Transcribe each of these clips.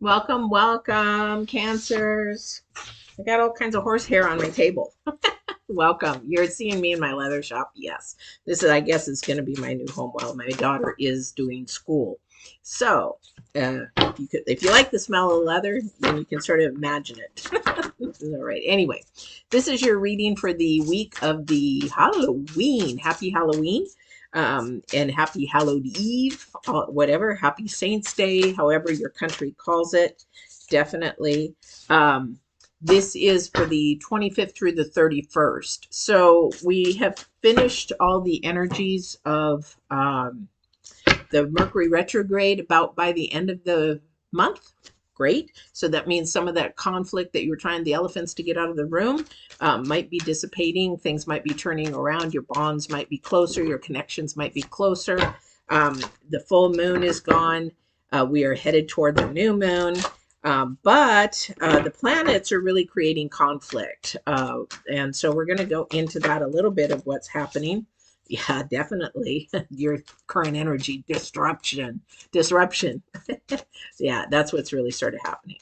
Welcome, welcome, Cancers. I got all kinds of horsehair on my table. Welcome. You're seeing me in my leather shop. Yes. This is, I guess, is going to be my new home while my daughter is doing school. So, if you like the smell of leather, then you can sort of imagine it. All right. Anyway, this is your reading for the week of the Halloween. Happy Halloween. And happy Hallowed Eve, whatever, happy Saints Day, however your country calls it, definitely. This is for the 25th through the 31st. So we have finished all the energies of the Mercury retrograde about by the end of the month. Great. So that means some of that conflict that you were trying the elephants to get out of the room might be dissipating. Things might be turning around. Your bonds might be closer. Your connections might be closer. The full moon is gone. We are headed toward the new moon. But the planets are really creating conflict. And so we're going to go into that a little bit of what's happening. Yeah, definitely. Your current energy disruption. Yeah, that's what's really started happening.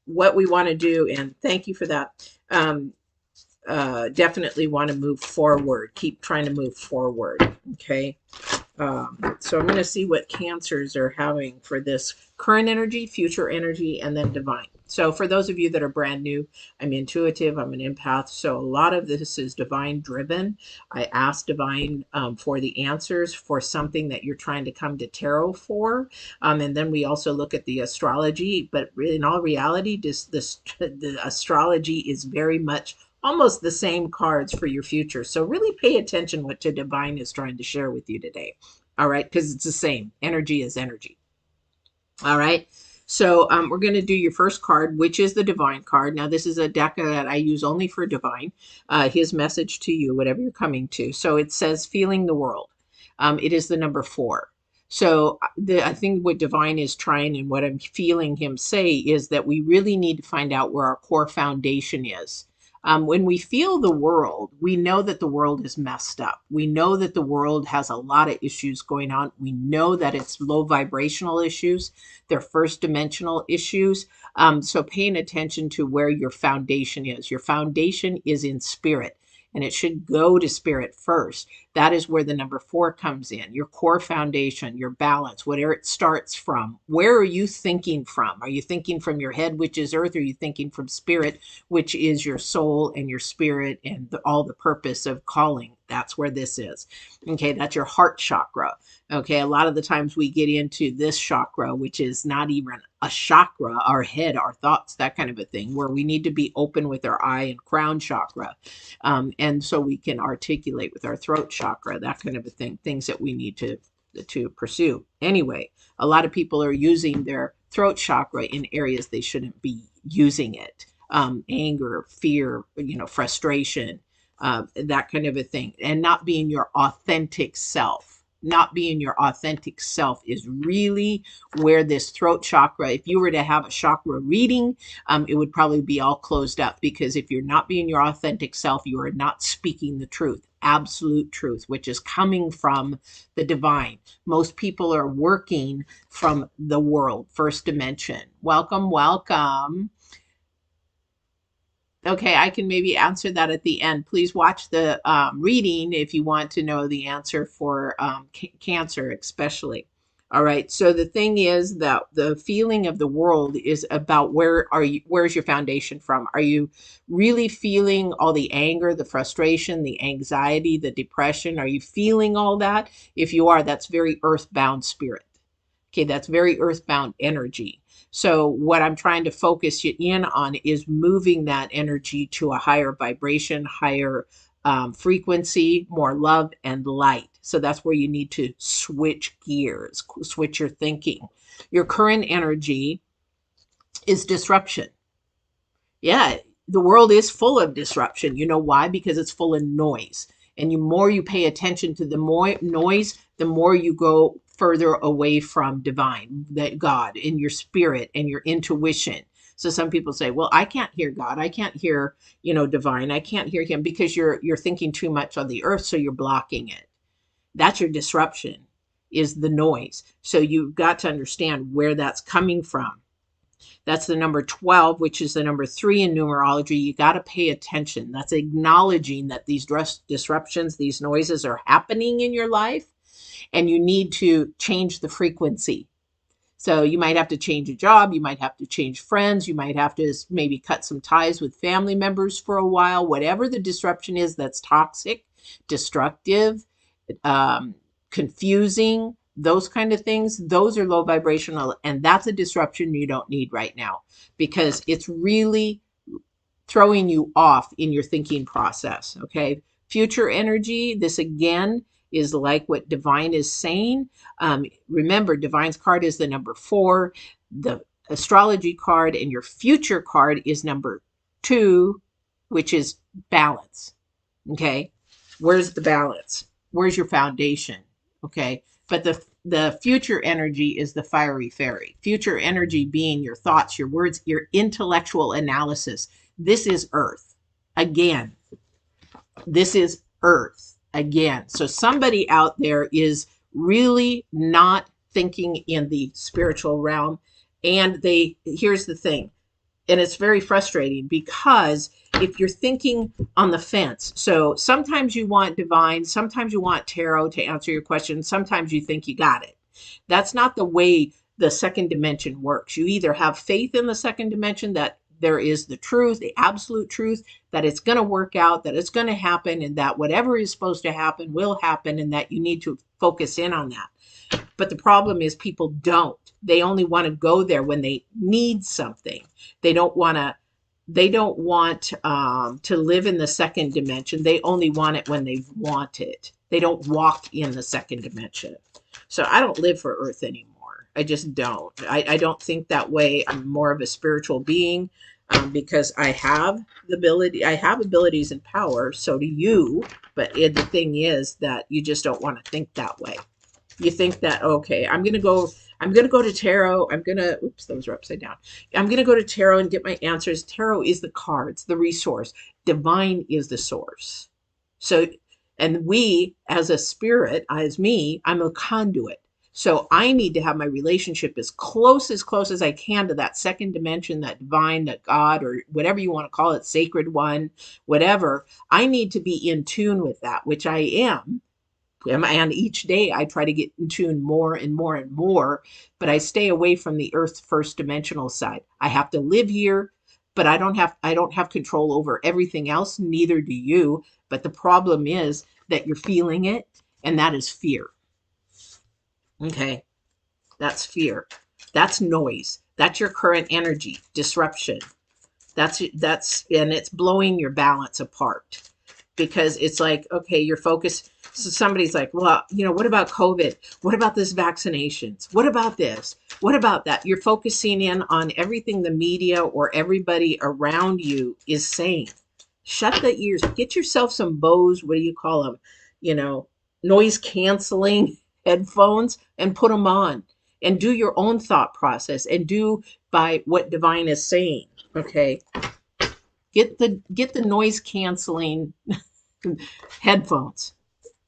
What we want to do, and thank you for that, definitely want to move forward. Keep trying to move forward. Okay. So I'm going to see what Cancers are having for this current energy, future energy, and then divine. So for those of you that are brand new, I'm intuitive, I'm an empath. So a lot of this is divine driven. I ask divine for the answers for something that you're trying to come to tarot for. And then we also look at the astrology, but in all reality, the astrology is very much almost the same cards for your future. So really pay attention what the divine is trying to share with you today. All right, because it's the same. Energy is energy. All right. So we're going to do your first card, which is the divine card. Now, this is a deck that I use only for divine, his message to you, whatever you're coming to. So it says feeling the world. It is the number 4. So I think what divine is trying and what I'm feeling him say is that we really need to find out where our core foundation is. When we feel the world, we know that the world is messed up. We know that the world has a lot of issues going on. We know that it's low vibrational issues. They're first dimensional issues. So paying attention to where your foundation is. Your foundation is in spirit. And it should go to spirit first. That is where the number 4 comes in. Your core foundation, your balance, whatever it starts from. Where are you thinking from? Are you thinking from your head, which is earth? Or are you thinking from spirit, which is your soul and your spirit and all the purpose of calling? That's where this is. Okay, that's your heart chakra. Okay, a lot of the times we get into this chakra, which is not even a chakra, our head, our thoughts, that kind of a thing, where we need to be open with our eye and crown chakra. And so we can articulate with our throat chakra, that kind of a thing, things that we need to pursue. Anyway, a lot of people are using their throat chakra in areas they shouldn't be using it. Anger, fear, frustration, that kind of a thing, and not being your authentic self. Not being your authentic self is really where this throat chakra, if you were to have a chakra reading, it would probably be all closed up, because if you're not being your authentic self, you are not speaking the truth, absolute truth, which is coming from the divine. Most people are working from the world, first dimension. Welcome, welcome. Okay, I can maybe answer that at the end. Please watch the reading if you want to know the answer for Cancer, especially. All right. So the thing is that the feeling of the world is about where's your foundation from? Are you really feeling all the anger, the frustration, the anxiety, the depression? Are you feeling all that? If you are, that's very earthbound spirit. Okay, that's very earthbound energy. So what I'm trying to focus you in on is moving that energy to a higher vibration, higher frequency, more love and light. So that's where you need to switch gears, switch your thinking. Your current energy is disruption. Yeah, the world is full of disruption. You know why? Because it's full of noise. And the more you pay attention to the more noise, the more you go further away from divine, that God in your spirit and your intuition. So some people say, well, I can't hear God. I can't hear, divine. I can't hear him because you're thinking too much on the earth. So you're blocking it. That's your disruption, is the noise. So you've got to understand where that's coming from. That's the number 12, which is the number 3 in numerology. You got to pay attention. That's acknowledging that these disruptions, these noises are happening in your life, and you need to change the frequency. So you might have to change a job. You might have to change friends. You might have to maybe cut some ties with family members for a while. Whatever the disruption is that's toxic, destructive, confusing, those kind of things, those are low vibrational, and that's a disruption you don't need right now, because it's really throwing you off in your thinking process. Okay. Future energy, this again is like what divine is saying. Remember, divine's card is the number 4, the astrology card, and your future card is number 2, which is balance. Okay. Where's the balance? Where's your foundation? Okay. But the future energy is the fiery fairy. Future energy being your thoughts, your words, your intellectual analysis. This is Earth. Again, this is Earth. Again. So somebody out there is really not thinking in the spiritual realm. And here's the thing, and it's very frustrating, because if you're thinking on the fence, so sometimes you want divine, sometimes you want tarot to answer your question, sometimes you think you got it. That's not the way the second dimension works. You either have faith in the second dimension that there is the truth, the absolute truth, that it's going to work out, that it's going to happen, and that whatever is supposed to happen will happen, and that you need to focus in on that. But the problem is people don't. They only want to go there when they need something. They don't want to live in the second dimension. They only want it when they want it. They don't walk in the second dimension. So I don't live for Earth anymore. I just don't. I don't think that way. I'm more of a spiritual being, because I have the ability. I have abilities and power. So do you. But the thing is that you just don't want to think that way. You think that, okay, I'm going to go to tarot. Oops, those are upside down. I'm going to go to tarot and get my answers. Tarot is the cards, the resource. Divine is the source. So, and we, as a spirit, as me, I'm a conduit. So I need to have my relationship as close as I can to that second dimension, that divine, that God, or whatever you want to call it, sacred one, whatever. I need to be in tune with that, which I am. And each day I try to get in tune more and more and more, but I stay away from the Earth first dimensional side. I have to live here, but I don't have control over everything else. Neither do you. But the problem is that you're feeling it, and that is fear. Okay. That's fear. That's noise. That's your current energy disruption. And it's blowing your balance apart, because it's like, okay, you're focused. So somebody's like, well, what about COVID? What about this vaccinations? What about this? What about that? You're focusing in on everything the media or everybody around you is saying. Shut the ears. Get yourself some Bose, what do you call them? Noise canceling headphones, and put them on, and do your own thought process, and do by what divine is saying. Okay. Get the noise canceling headphones,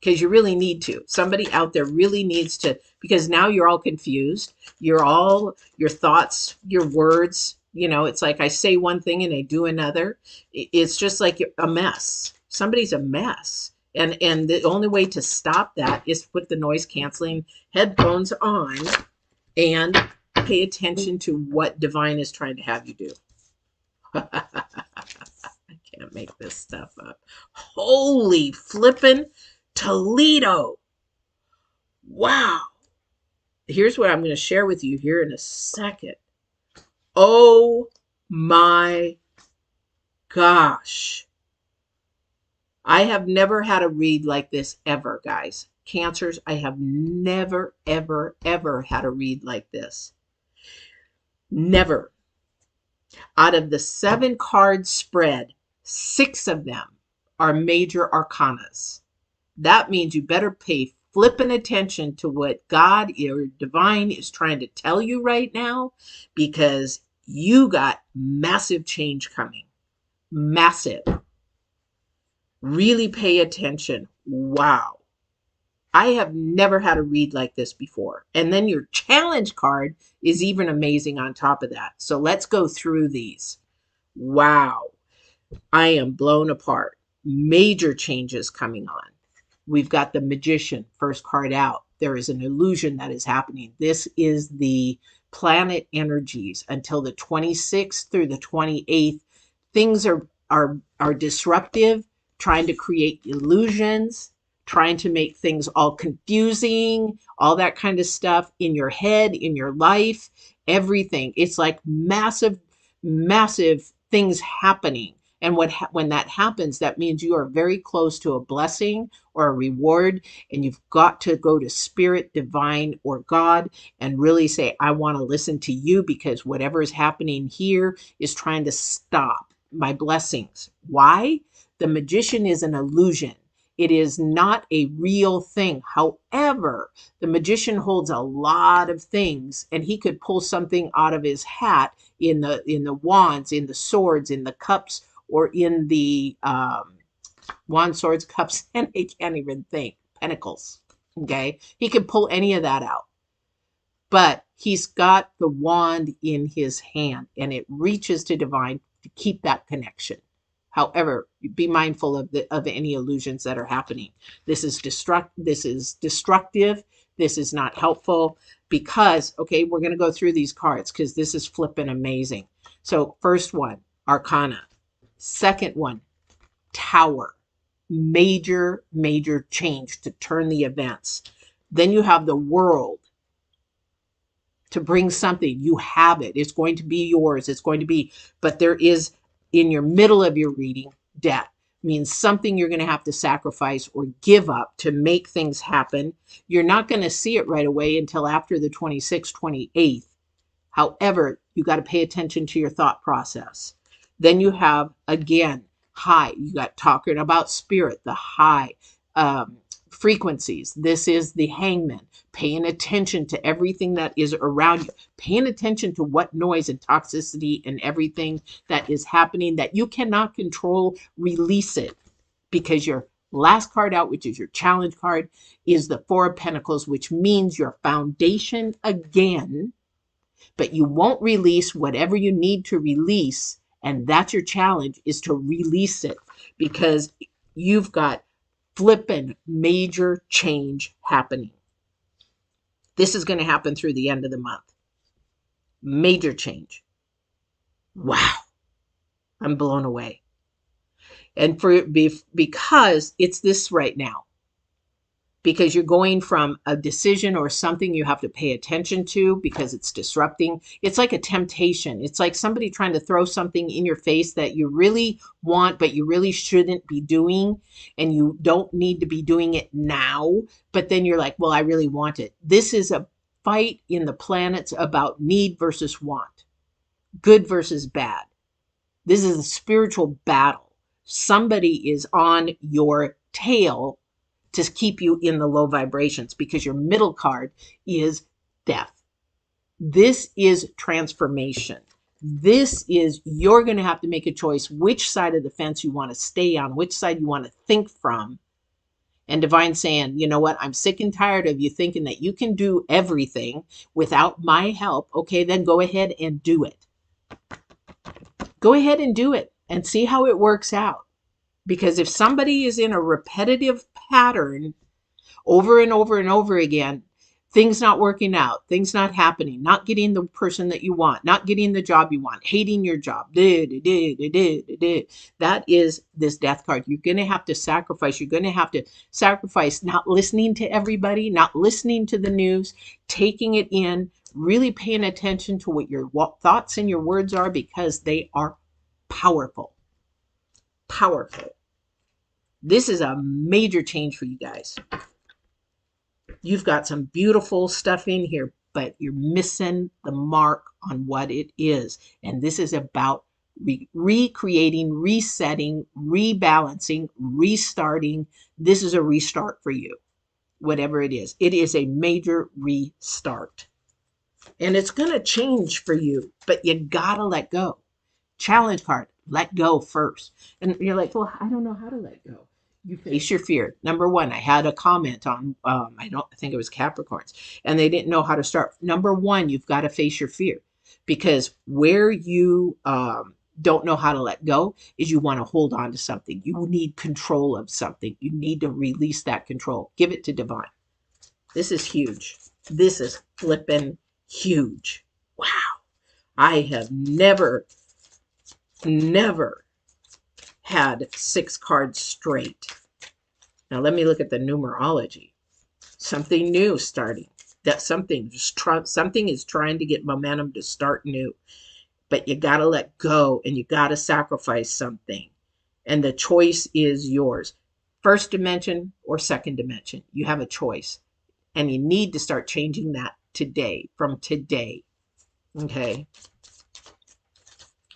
because you really need to. Somebody out there really needs to, because now you're all confused. Your thoughts, your words, it's like I say one thing and I do another. It's just like a mess. Somebody's a mess. And the only way to stop that is to put the noise canceling headphones on and pay attention to what divine is trying to have you do. I can't make this stuff up. Holy flippin' Toledo. Wow. Here's what I'm going to share with you here in a second. Oh my gosh. I have never had a read like this ever, guys. Cancers, I have never, ever, ever had a read like this. Never. Out of the 7 card spread, 6 of them are major arcanas. That means you better pay flippin' attention to what God or divine is trying to tell you right now, because you got massive change coming. Massive. Really pay attention. Wow. I have never had a read like this before. And then your challenge card is even amazing on top of that. So let's go through these. Wow. I am blown apart. Major changes coming on. We've got the Magician, first card out. There is an illusion that is happening. This is the planet energies until the 26th through the 28th. Things are disruptive, trying to create illusions, trying to make things all confusing, all that kind of stuff in your head, in your life, everything. It's like massive, massive things happening. And when that happens, that means you are very close to a blessing or a reward, and you've got to go to spirit, divine, or God and really say, I want to listen to you, because whatever is happening here is trying to stop my blessings. Why? The Magician is an illusion. It is not a real thing. However, the Magician holds a lot of things, and he could pull something out of his hat in the wands, in the swords, in the cups, or in the wand, swords, cups, and I can't even think, pentacles. Okay, he can pull any of that out, but he's got the wand in his hand, and it reaches to divine to keep that connection. However, be mindful of any illusions that are happening. This is destructive. This is not helpful, because, okay, we're going to go through these cards because this is flipping amazing. So first one, Arcana. Second one, Tower. Major, major change to turn the events. Then you have the World, to bring something. You have it. It's going to be yours. It's going to be, but there is, in your middle of your reading, death. Means something you're going to have to sacrifice or give up to make things happen. You're not going to see it right away until after the 26th, 28th. However, you got to pay attention to your thought process. Then you have, again, high. You got talking about spirit, the high frequencies. This is the Hangman, paying attention to everything that is around you, paying attention to what noise and toxicity and everything that is happening that you cannot control. Release it, because your last card out, which is your challenge card, is the Four of Pentacles, which means your foundation again, but you won't release whatever you need to release. And that's your challenge, is to release it, because you've got flippin' major change happening. This is going to happen through the end of the month. Major change. Wow. I'm blown away. And because it's this right now, because you're going from a decision or something you have to pay attention to because it's disrupting. It's like a temptation. It's like somebody trying to throw something in your face that you really want, but you really shouldn't be doing, and you don't need to be doing it now. But then you're like, well, I really want it. This is a fight in the planets about need versus want, good versus bad. This is a spiritual battle. Somebody is on your tail to keep you in the low vibrations, because your middle card is death. This is transformation. This is, you're going to have to make a choice which side of the fence you want to stay on, which side you want to think from. And divine saying, you know what, I'm sick and tired of you thinking that you can do everything without my help. Okay, then go ahead and do it. Go ahead and do it and see how it works out. Because if somebody is in a repetitive pattern over and over and over again, things not working out, things not happening, not getting the person that you want, not getting the job you want, hating your job, that is this death card. You're going to have to sacrifice. You're going to have to sacrifice not listening to everybody, not listening to the news, taking it in, really paying attention to what your thoughts and your words are, because they are powerful. Powerful. This is a major change for you guys. You've got some beautiful stuff in here, but you're missing the mark on what it is. And this is about recreating, resetting, rebalancing, restarting. This is a restart for you, whatever it is. It is a major restart. And it's going to change for you, but you got to let go. Challenge card, let go first. And you're like, well, I don't know how to let go. You face your fear. Number one, I had a comment on, I think it was Capricorns, and they didn't know how to start. Number one, you've got to face your fear, because where you don't know how to let go is you want to hold on to something. You need control of something. You need to release that control. Give it to divine. This is huge. This is flippin' huge. Wow. I have never had 6 cards straight. Now let me look at the numerology. Something new starting. That something is trying to get momentum to start new. But you got to let go, and you got to sacrifice something. And the choice is yours. First dimension or second dimension. You have a choice. And you need to start changing that today, from today. Okay.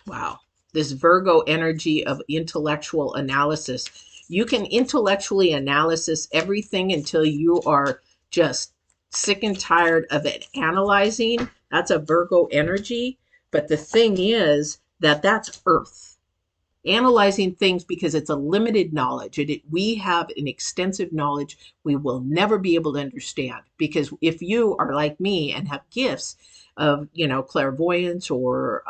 Wow. This Virgo energy of intellectual analysis. You can intellectually analysis everything until you are just sick and tired of it analyzing. That's a Virgo energy. But the thing is that that's Earth. Analyzing things because it's a limited knowledge. We have an extensive knowledge we will never be able to understand. Because if you are like me and have gifts of, clairvoyance or,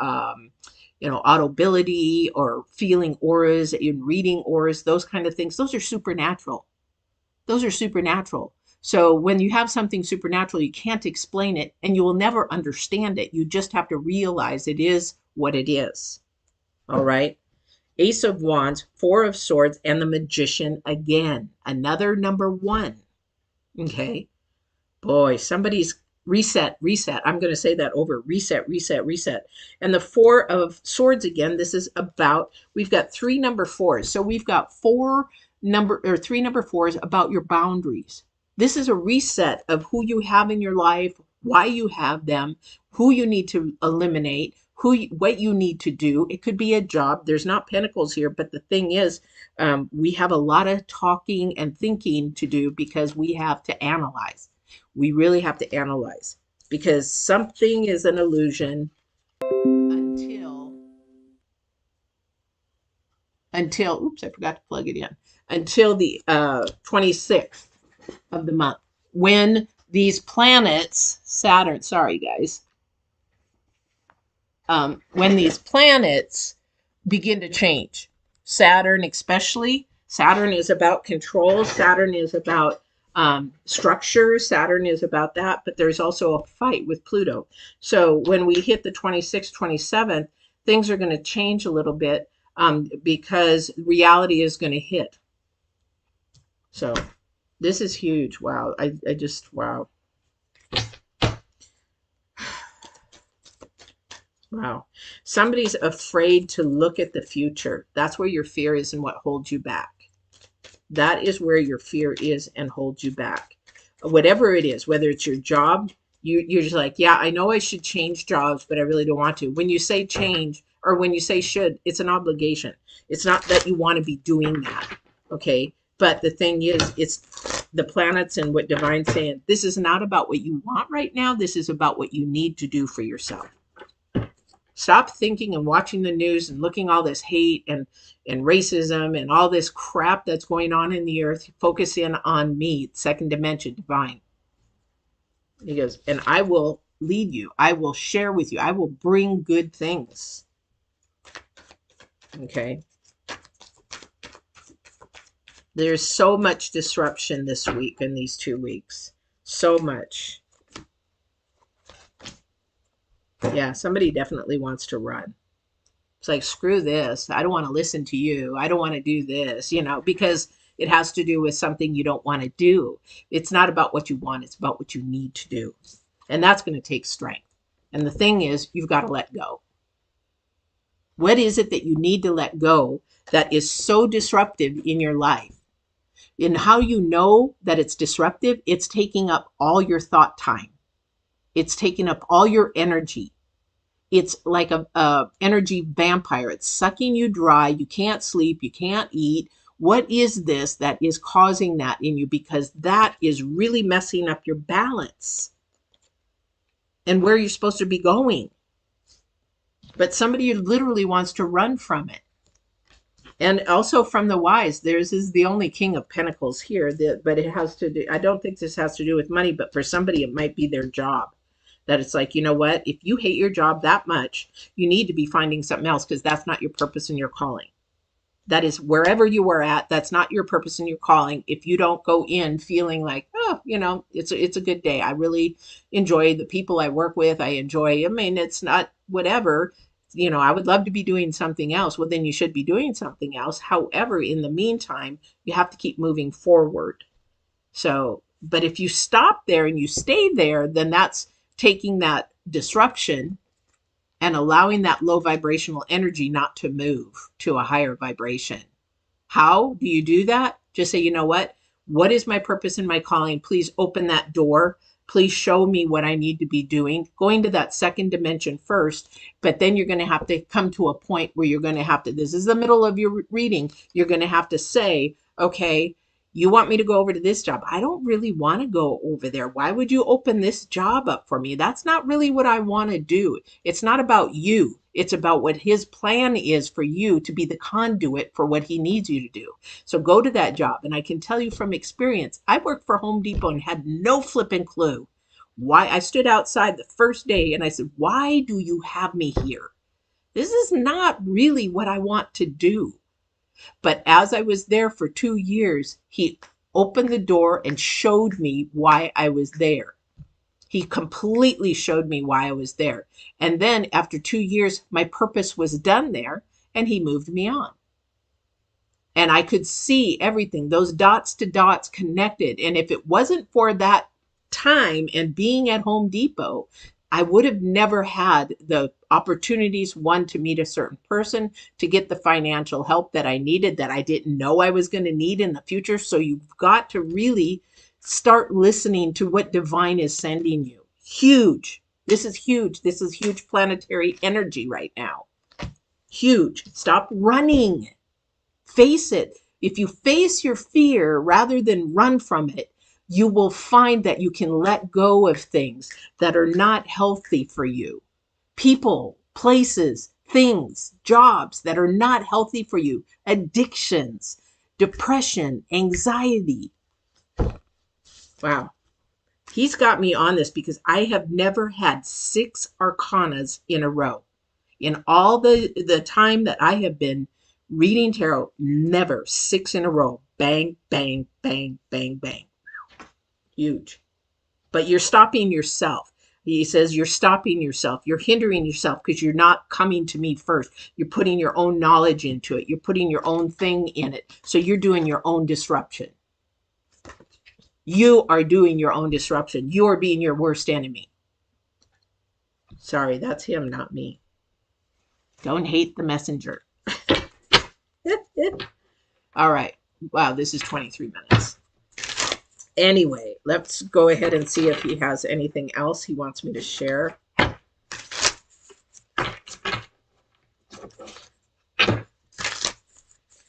audibility or feeling auras, in reading auras, those kind of things, those are supernatural. Those are supernatural. So when you have something supernatural, you can't explain it and you will never understand it. You just have to realize it is what it is. All right. Ace of Wands, 4 of Swords, and the Magician again. Another number 1. Okay. Boy, somebody's reset. I'm going to say that over. Reset. And the 4 of Swords again. This is about, we've got 3 number 4s. So we've got 3 number 4s about your boundaries. This is a reset of who you have in your life, why you have them, who you need to eliminate, what you need to do. It could be a job. There's not pentacles here, but the thing is, we have a lot of talking and thinking to do because we have to analyze. We really have to analyze because something is an illusion until, oops, I forgot to plug it in, until the 26th of the month, when these planets, Saturn, sorry guys, when these planets begin to change. Saturn especially. Saturn is about control. Saturn is about structure. Saturn is about that, but there's also a fight with Pluto. So when we hit the 26th, 27th, things are going to change a little bit because reality is going to hit. So this is huge. Wow. I just, wow. Wow. Somebody's afraid to look at the future. That's where your fear is and what holds you back. That is where your fear is and holds you back. Whatever it is, whether it's your job, you're just like, yeah, I know I should change jobs, but I really don't want to. When you say change or when you say should, it's an obligation. It's not that you want to be doing that. Okay. But the thing is, it's the planets and what Divine's saying. This is not about what you want right now. This is about what you need to do for yourself. Stop thinking and watching the news and looking all this hate and racism and all this crap that's going on in the earth. Focus in on me, second dimension, divine. He goes, and I will lead you. I will share with you. I will bring good things. Okay. There's so much disruption this week and these 2 weeks. So much. Yeah, somebody definitely wants to run. It's like, screw this. I don't want to listen to you. I don't want to do this, because it has to do with something you don't want to do. It's not about what you want. It's about what you need to do. And that's going to take strength. And the thing is, you've got to let go. What is it that you need to let go that is so disruptive in your life? And how you know that it's disruptive? It's taking up all your thought time. It's taking up all your energy. It's like a energy vampire. It's sucking you dry. You can't sleep. You can't eat. What is this that is causing that in you? Because that is really messing up your balance and where you're supposed to be going. But somebody literally wants to run from it. And also from the wise, theirs is the only King of Pentacles here, but it has to do, I don't think this has to do with money, but for somebody, it might be their job. That it's like, you know what, if you hate your job that much, you need to be finding something else because that's not your purpose and your calling. That is wherever you are at, that's not your purpose and your calling. If you don't go in feeling like, oh, you know, it's a good day. I really enjoy the people I work with. I enjoy, I mean, it's not whatever, you know, I would love to be doing something else. Well, then you should be doing something else. However, in the meantime, you have to keep moving forward. So, but if you stop there and you stay there, then that's taking that disruption and allowing that low vibrational energy not to move to a higher vibration. How do you do that? Just say, you know what is my purpose and my calling? Please open that door. Please show me what I need to be doing. Going to that second dimension first, but then you're going to have to come to a point where you're going to have to, this is the middle of your reading, you're going to have to say, okay, you want me to go over to this job. I don't really want to go over there. Why would you open this job up for me? That's not really what I want to do. It's not about you. It's about what his plan is for you to be the conduit for what he needs you to do. So go to that job. And I can tell you from experience, I worked for Home Depot and had no flipping clue why. I stood outside the first day and I said, why do you have me here? This is not really what I want to do. But as I was there for 2 years, he opened the door and showed me why I was there. He completely showed me why I was there. And then after 2 years, my purpose was done there and he moved me on. And I could see everything, those dots to dots connected. And if it wasn't for that time and being at Home Depot, I would have never had the opportunities, one, to meet a certain person, to get the financial help that I needed, that I didn't know I was going to need in the future. So you've got to really start listening to what divine is sending you. Huge. This is huge. This is huge planetary energy right now. Huge. Stop running. Face it. If you face your fear rather than run from it, you will find that you can let go of things that are not healthy for you. People, places, things, jobs that are not healthy for you. Addictions, depression, anxiety. Wow. He's got me on this because I have never had 6 arcanas in a row. In all the time that I have been reading tarot, never 6 in a row. Bang, bang, bang, bang, bang. Huge. But you're stopping yourself. He says you're stopping yourself. You're hindering yourself because you're not coming to me first. You're putting your own knowledge into it. You're putting your own thing in it. So you're doing your own disruption. You are doing your own disruption. You are being your worst enemy. Sorry, that's him, not me. Don't hate the messenger. All right. Wow, this is 23 minutes. Anyway, let's go ahead and see if he has anything else he wants me to share.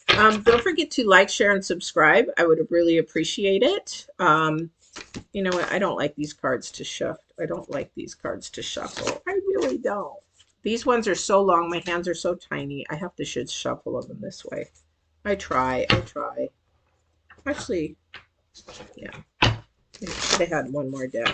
Don't forget to like, share, and subscribe. I would really appreciate it. You know what? I don't like these cards to shuffle. I don't like these cards to shuffle. I really don't. These ones are so long. My hands are so tiny. I have to shuffle them this way. I try. Actually, yeah. I should have had one more deck.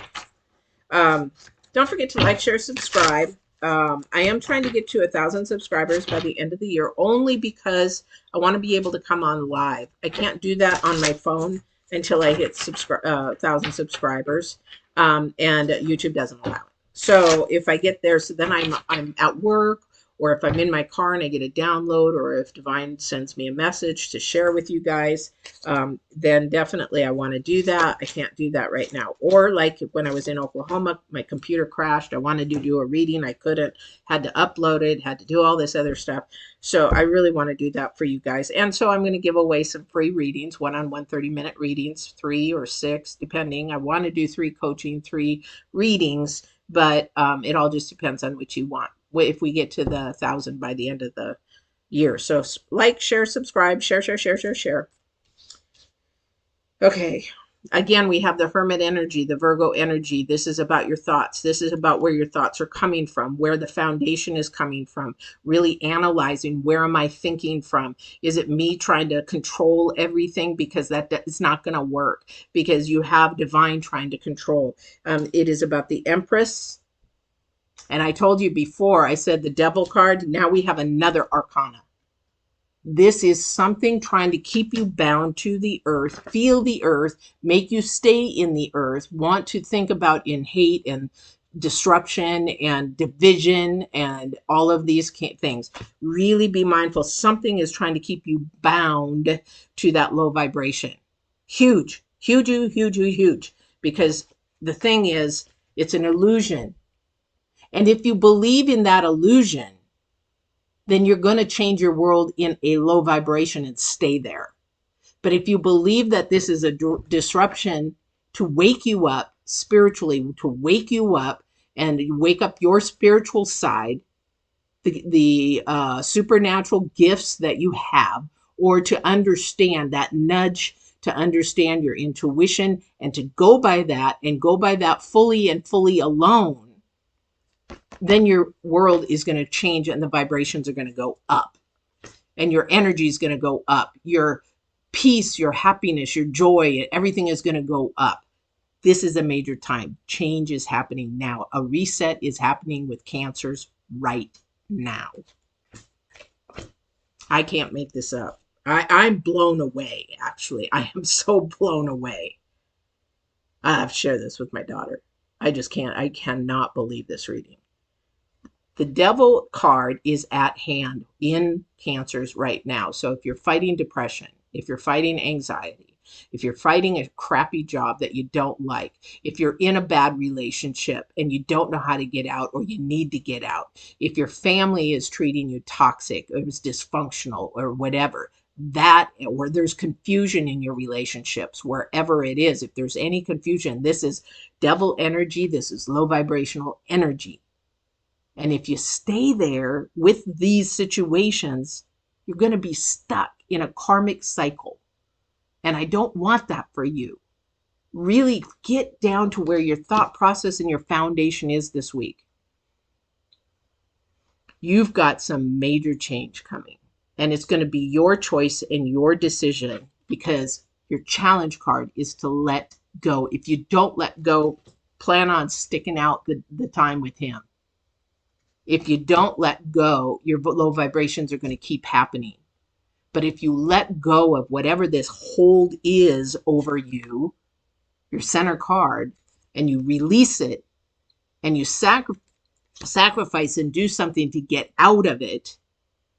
Don't forget to like, share, subscribe. I am trying to get to 1,000 subscribers by the end of the year, only because I want to be able to come on live. I can't do that on my phone until I hit 1,000 subscribers, and YouTube doesn't allow it. So if I get there, so then I'm at work, or if I'm in my car and I get a download, or if Divine sends me a message to share with you guys, then definitely I want to do that. I can't do that right now. Or like when I was in Oklahoma, my computer crashed. I wanted to do a reading. I couldn't, had to upload it, had to do all this other stuff. So I really want to do that for you guys. And so I'm going to give away some free readings, one-on-one 30-minute readings, 3 or 6, depending. I want to do 3 coaching, 3 readings, but it all just depends on what you want. If we get to the 1,000 by the end of the year. So like, share, subscribe, share. Okay. Again, we have the Hermit energy, the Virgo energy. This is about your thoughts. This is about where your thoughts are coming from, where the foundation is coming from, really analyzing, where am I thinking from? Is it me trying to control everything? Because that is not going to work, because you have divine trying to control. It is about the Empress. And I told you before, I said the Devil card. Now we have another arcana. This is something trying to keep you bound to the earth, feel the earth, make you stay in the earth, want to think about in hate and disruption and division and all of these things. Really be mindful. Something is trying to keep you bound to that low vibration. Huge, huge, huge, huge, huge. Because the thing is, it's an illusion. And if you believe in that illusion, then you're going to change your world in a low vibration and stay there. But if you believe that this is a disruption to wake you up spiritually, to wake you up and you wake up your spiritual side, the supernatural gifts that you have, or to understand that nudge, to understand your intuition and to go by that and go by that fully and fully alone, then your world is going to change and the vibrations are going to go up and your energy is going to go up. Your peace, your happiness, your joy, everything is going to go up. This is a major time. Change is happening now. A reset is happening with Cancers right now. I can't make this up. I'm blown away, actually. I am so blown away. I have to share this with my daughter. I just can't. I cannot believe this reading. The Devil card is at hand in Cancers right now. So if you're fighting depression, if you're fighting anxiety, if you're fighting a crappy job that you don't like, if you're in a bad relationship and you don't know how to get out or you need to get out, if your family is treating you toxic or is dysfunctional or whatever, that, or there's confusion in your relationships, wherever it is, if there's any confusion, this is Devil energy, this is low vibrational energy. And if you stay there with these situations, you're going to be stuck in a karmic cycle. And I don't want that for you. Really get down to where your thought process and your foundation is this week. You've got some major change coming. And it's going to be your choice and your decision, because your challenge card is to let go. If you don't let go, plan on sticking out the time with him. If you don't let go, your low vibrations are going to keep happening. But if you let go of whatever this hold is over you, your center card, and you release it, and you sacrifice and do something to get out of it,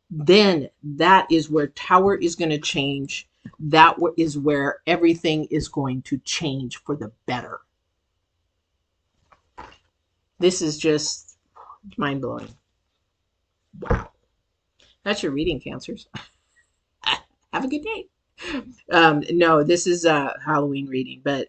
then that is where Tower is going to change. That is where everything is going to change for the better. This is just mind-blowing. Wow. That's your reading, Cancers. Have a good day. No, this is a Halloween reading, but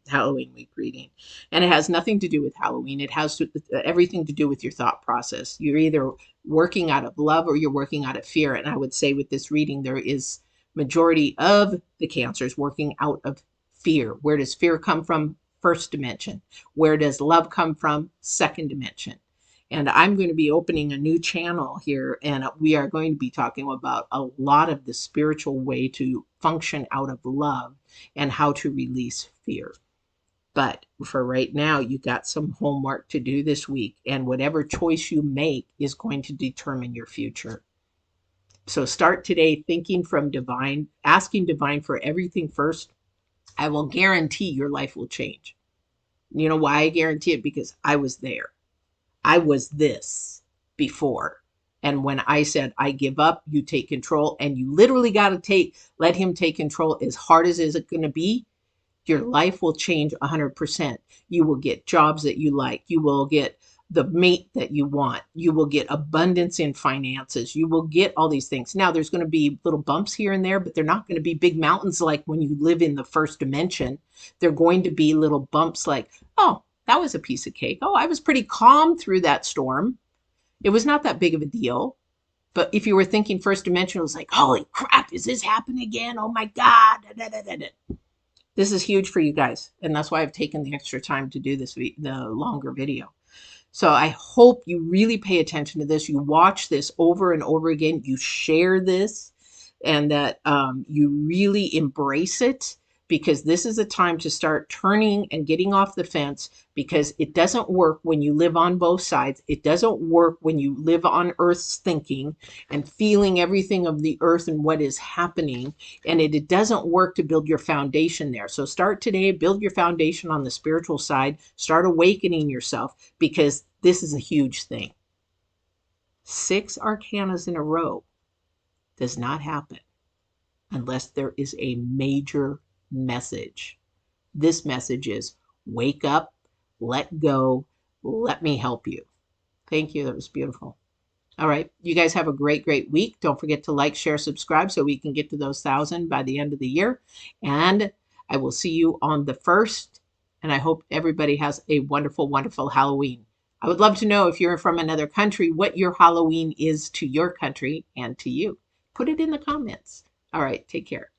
Halloween week reading. And it has nothing to do with Halloween. It has everything to do with your thought process. You're either working out of love or you're working out of fear. And I would say with this reading, there is majority of the Cancers working out of fear. Where does fear come from? First dimension. Where does love come from? Second dimension. And I'm going to be opening a new channel here, and we are going to be talking about a lot of the spiritual way to function out of love and how to release fear. But for right now, you got some homework to do this week, and whatever choice you make is going to determine your future. So start today thinking from divine, asking divine for everything first. I will guarantee your life will change. You know why I guarantee it? Because I was there. I was this before. And when I said, I give up, you take control, and you literally got to let him take control, as hard as is it going to be, your life will change 100%. You will get jobs that you like. You will get the mate that you want. You will get abundance in finances. You will get all these things. Now, there's going to be little bumps here and there, but they're not going to be big mountains like when you live in the first dimension. They're going to be little bumps like, oh, that was a piece of cake. Oh, I was pretty calm through that storm. It was not that big of a deal. But if you were thinking first dimension, it was like, holy crap, is this happening again? Oh my God. Da, da, da, da, da. This is huge for you guys, and that's why I've taken the extra time to do the longer video. So I hope you really pay attention to this. You watch this over and over again. You share this, and that you really embrace it, because this is a time to start turning and getting off the fence, because it doesn't work when you live on both sides. It doesn't work when you live on Earth's thinking and feeling everything of the Earth and what is happening. And it doesn't work to build your foundation there. So start today, build your foundation on the spiritual side, start awakening yourself, because this is a huge thing. 6 arcanas in a row does not happen unless there is a major message. This message is wake up, let go, let me help you. Thank you. That was beautiful. All right. You guys have a great, great week. Don't forget to like, share, subscribe so we can get to those 1,000 by the end of the year. And I will see you on the 1st. And I hope everybody has a wonderful, wonderful Halloween. I would love to know, if you're from another country, what your Halloween is to your country and to you. Put it in the comments. All right. Take care.